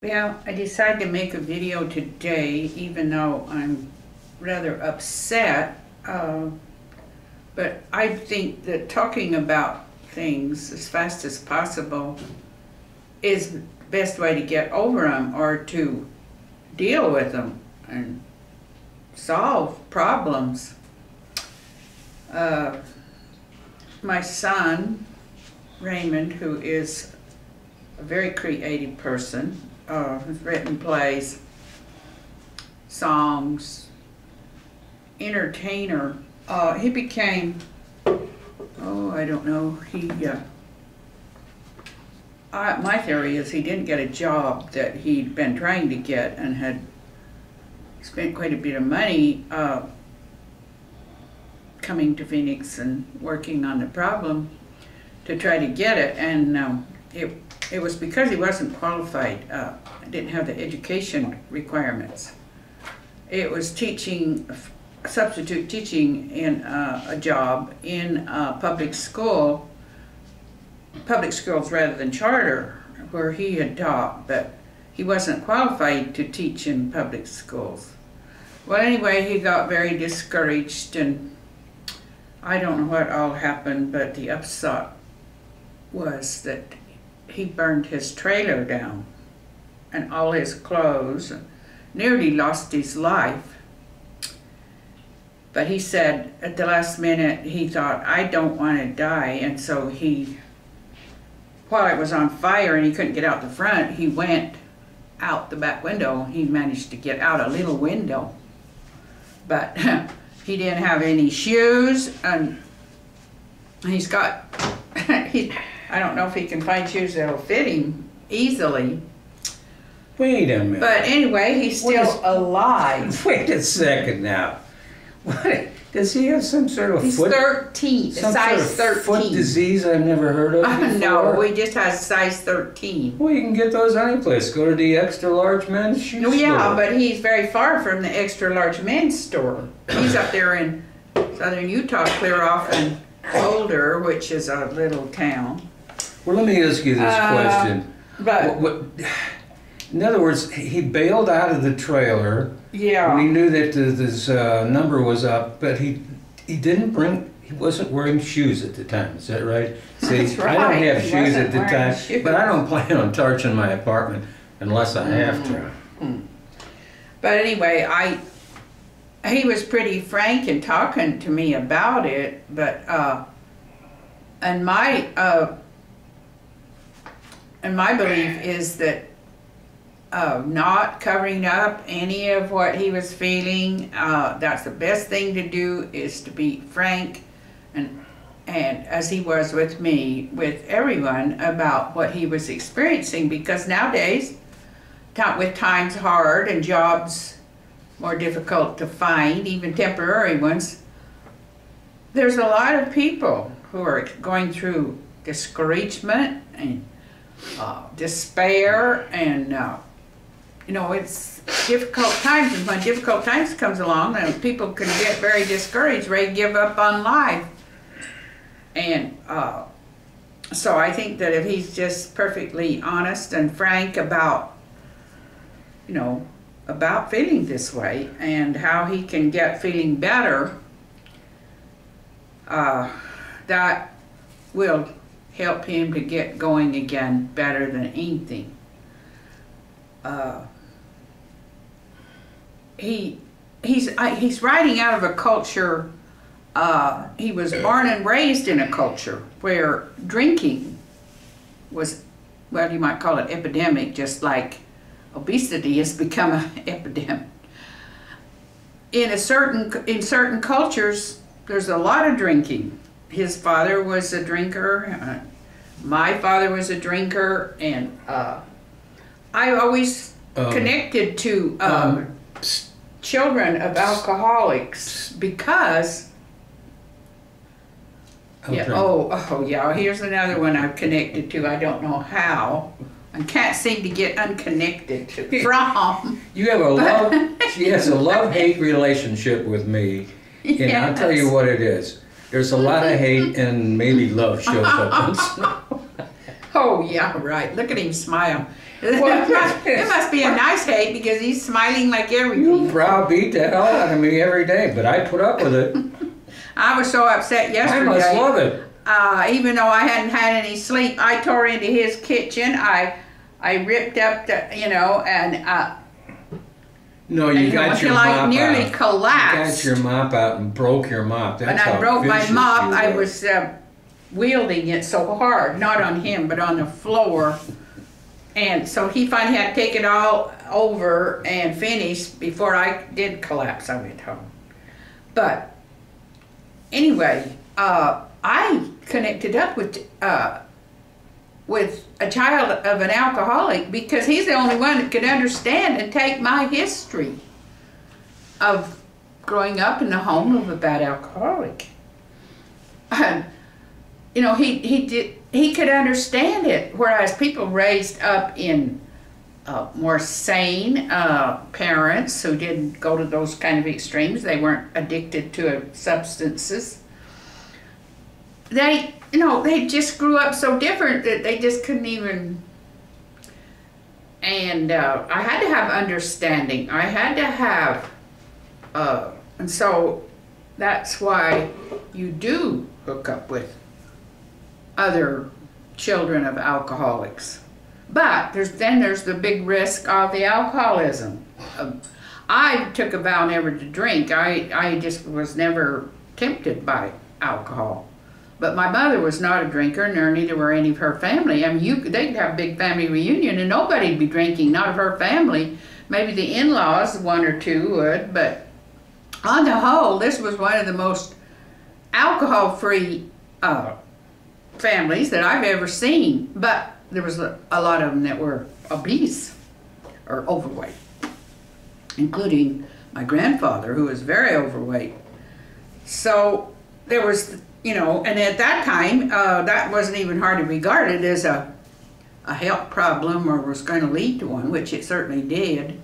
Well, I decided to make a video today, even though I'm rather upset. But I think that talking about things as fast as possible is the best way to get over them or to deal with them and solve problems. My son, Raymond, who is a very creative person, has written plays, songs, entertainer. He became, I don't know, my theory is he didn't get a job that he'd been trying to get and had spent quite a bit of money coming to Phoenix and working on the problem to try to get it, and it was because he wasn't qualified, didn't have the education requirements. It was teaching, substitute teaching in a job in public schools rather than charter, where he had taught, but he wasn't qualified to teach in public schools. Well, anyway, he got very discouraged, and I don't know what all happened, but the upshot was that he burned his trailer down and all his clothes, and nearly lost his life. But he said at the last minute, he thought, I don't want to die, and so while it was on fire and he couldn't get out the front, he went out the back window. He managed to get out a little window, but he didn't have any shoes, and he's got I don't know if he can find shoes that'll fit him easily. Wait a minute. But anyway, he's still alive. Wait a second now. What? Does he have some sort of He's 13, size 13. Foot disease I've never heard of before? No, he just has size 13. Well, you can get those any place. Go to the extra large men's shoe store. Yeah, but he's very far from the extra large men's store. He's up there in southern Utah, clear off in Boulder, which is a little town. Well, let me ask you this question. In other words, he bailed out of the trailer. Yeah. When he knew that this number was up, but he wasn't wearing shoes at the time. Is that right? See, That's right. I don't have He shoes wasn't at the wearing time, shoes. but I don't plan on torching my apartment unless I have to. But anyway, he was pretty frank in talking to me about it, but and my belief is that not covering up any of what he was feeling, that's the best thing to do, is to be frank and as he was with me, with everyone, about what he was experiencing, because nowadays, with times hard and jobs more difficult to find, even temporary ones, there's a lot of people who are going through discouragement and despair, and it's difficult times, and when difficult times comes along, and people can get very discouraged, ready to give up on life. And so I think that if he's just perfectly honest and frank about about feeling this way and how he can get feeling better, that will help him to get going again better than anything. He's writing out of a culture. He was born and raised in a culture where drinking was, well, you might call it epidemic, just like obesity has become an epidemic. In certain cultures, there's a lot of drinking. His father was a drinker. My father was a drinker, and I always connected to children of alcoholics because. Yeah. Oh, yeah. Here's another one I've connected to. I don't know how. I can't seem to get unconnected from. You have she has a love-hate relationship with me, and yes. I'll tell you what it is. There's a lot of hate and maybe love shows up. Oh, yeah, right. Look at him smile. It must be a nice hate because he's smiling like everything. You browbeat the hell out of me every day, but I put up with it. I was so upset yesterday. I must love it. Even though I hadn't had any sleep, I tore into his kitchen. I ripped up the, and no, you got your mop out. Until I nearly collapsed. You got your mop out and broke your mop. That's when I broke my mop, I were. was wielding it so hard, not on him, but on the floor. And so he finally had to take it all over and finish before I did collapse. I went home. But anyway, I connected up with a child of an alcoholic because he's the only one that could understand and take my history of growing up in the home of a bad alcoholic. And, he could understand it, whereas people raised up in more sane parents who didn't go to those kind of extremes, they weren't addicted to substances. They just grew up so different that they just couldn't even, and I had to have understanding. I had to have, and so that's why you do hook up with other children of alcoholics. But there's the big risk of the alcoholism. I took a vow never to drink. I just was never tempted by alcohol. But my mother was not a drinker, nor neither were any of her family. I mean, they'd have a big family reunion and nobody'd be drinking, not of her family. Maybe the in-laws, one or two would, but on the whole, this was one of the most alcohol-free families that I've ever seen. But there was a lot of them that were obese or overweight, including my grandfather, who was very overweight. So there was, and at that time, that wasn't even hardly regarded as a health problem or was going to lead to one, which it certainly did.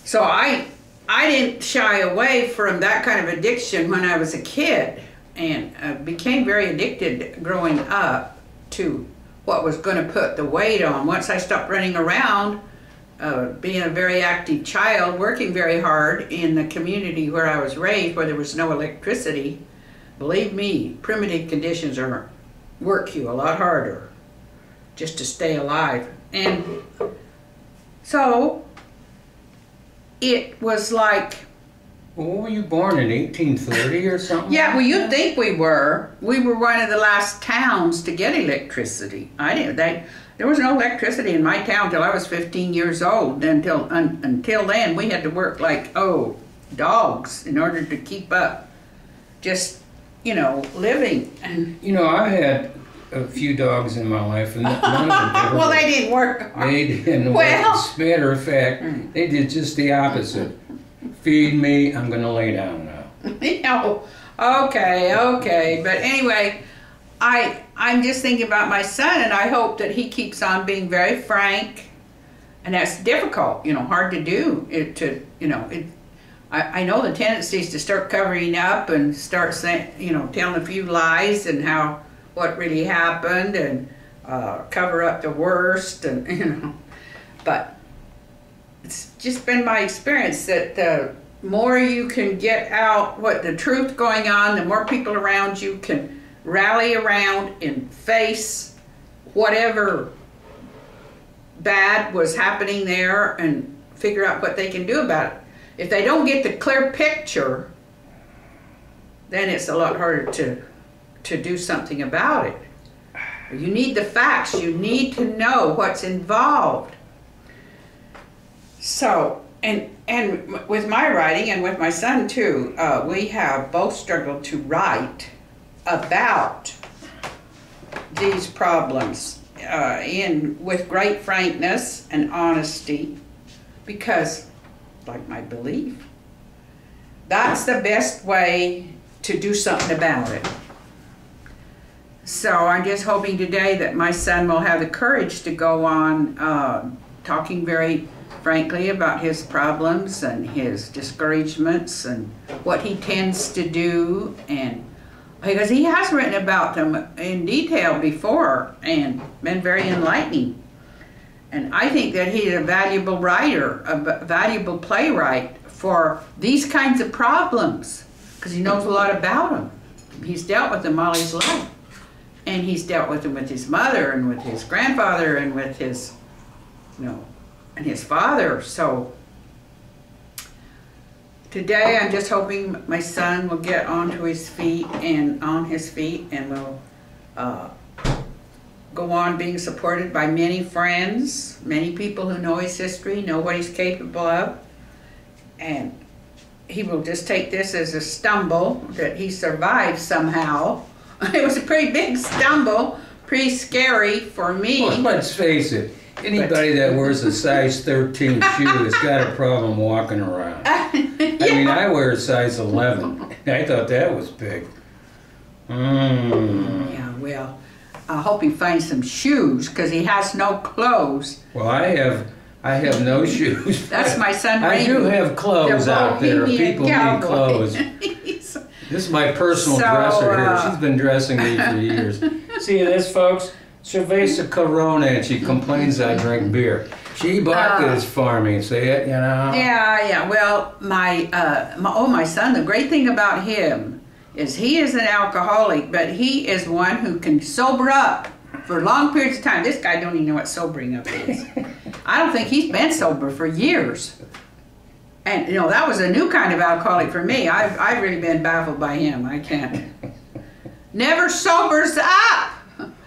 So I didn't shy away from that kind of addiction when I was a kid, and became very addicted growing up to what was going to put the weight on. Once I stopped running around, being a very active child, working very hard in the community where I was raised, where there was no electricity, believe me, primitive conditions work you a lot harder just to stay alive. And so it was like, well, were you born in 1830 or something? Yeah, well, you'd think we were. We were one of the last towns to get electricity. There was no electricity in my town till I was 15 years old. Until then, we had to work like, dogs in order to keep up just, living. And I had a few dogs in my life, and none of them ever well, they didn't work. They didn't work. As a matter of fact, they did just the opposite. Feed me, I'm going to lay down now. Okay. But anyway, I'm just thinking about my son, and I hope that he keeps on being very frank. And that's difficult, hard to do. I know the tendency is to start covering up and start saying, telling a few lies and what really happened, and cover up the worst, and but it's just been my experience that the more you can get out what the truth going on, the more people around you can rally around and face whatever bad was happening there and figure out what they can do about it. If they don't get the clear picture, then it's a lot harder to do something about it. You need the facts. You need to know what's involved. So, and with my writing, and with my son too, we have both struggled to write about these problems with great frankness and honesty, because, like my belief, that's the best way to do something about it. So I'm just hoping today that my son will have the courage to go on talking very frankly about his problems and his discouragements and what he tends to do, and because he has written about them in detail before and been very enlightening. And I think that he's a valuable writer, a valuable playwright for these kinds of problems, because he knows a lot about them. He's dealt with them all his life. And he's dealt with them with his mother and with his grandfather and with his, and his father. So today I'm just hoping my son will get onto his feet and will go on being supported by many friends, many people who know his history, know what he's capable of. And he will just take this as a stumble that he survived somehow. It was a pretty big stumble, pretty scary for me. Well, let's face it, anybody that wears a size 13 shoe has got a problem walking around. Yeah. I mean, I wear a size 11. I thought that was big. Yeah, well, I hope he finds some shoes, because he has no clothes. Well, I have no shoes. That's my son Raymond. I do have clothes out there. People need clothes. This is my personal dresser here. She's been dressing me for years. See this, folks? Cerveza Corona, and she complains I drink beer. She bought this for me, see it, Yeah. Well, my son, the great thing about him is he is an alcoholic, but he is one who can sober up for long periods of time. This guy don't even know what sobering up is. I don't think he's been sober for years. And, that was a new kind of alcoholic for me. I've really been baffled by him. I can't. Never sobers up.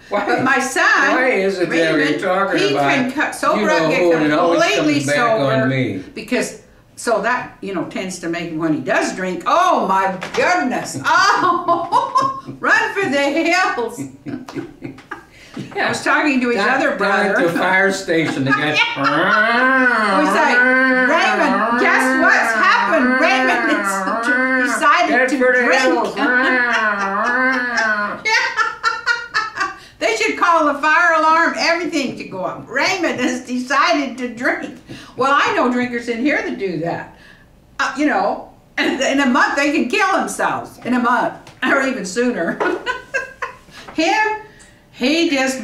Why, but my son, why is it that we're talking he about, can sober up, get completely sober. On me. Because, so that, tends to make him, when he does drink, oh my goodness. Oh, run for the hills. I was talking to his other brother. Down at the fire station, the guy. We say, Raymond, guess what's happened? Raymond has decided to drink. They should call the fire alarm, everything to go up. Raymond has decided to drink. Well, I know drinkers in here that do that. In a month they can kill themselves. In a month, or even sooner. Him, he just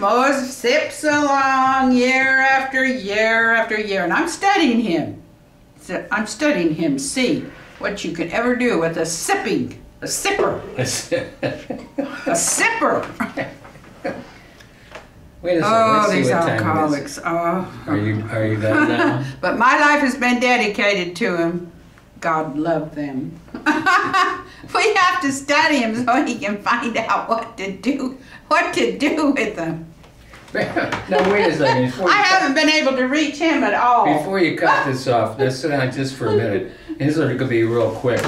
sips along year after year after year. And I'm studying him. See what you can ever do with a sipper. A sipper. Wait a second, let's see what time it is. Are you done now? But my life has been dedicated to him. God love them. We have to study him so he can find out what to do with them. Now wait a second. I haven't been able to reach him at all. Before you cut this off, let's sit down just for a minute. This is going to be real quick.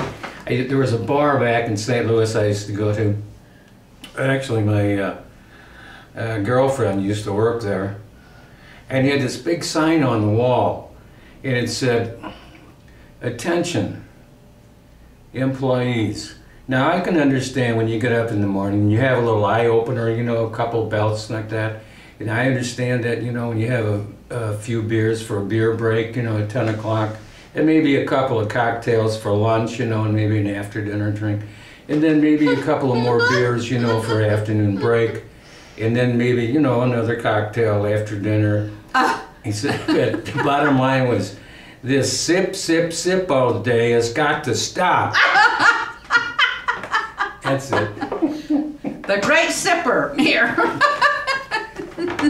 There was a bar back in St. Louis I used to go to. Actually, my girlfriend used to work there. And he had this big sign on the wall. And it said, "Attention, employees." Now I can understand when you get up in the morning, you have a little eye opener, a couple belts like that. And I understand that, when you have a few beers for a beer break, at 10 o'clock, and maybe a couple of cocktails for lunch, and maybe an after dinner drink. And then maybe a couple of more beers, for afternoon break. And then maybe, another cocktail after dinner. He said, the bottom line was, this sip, sip, sip all day has got to stop. That's it. The great sipper here.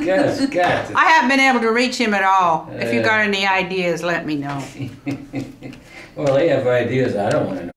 Yes, got it. I haven't been able to reach him at all. If you got any ideas, let me know. Well, they have ideas I don't want to know.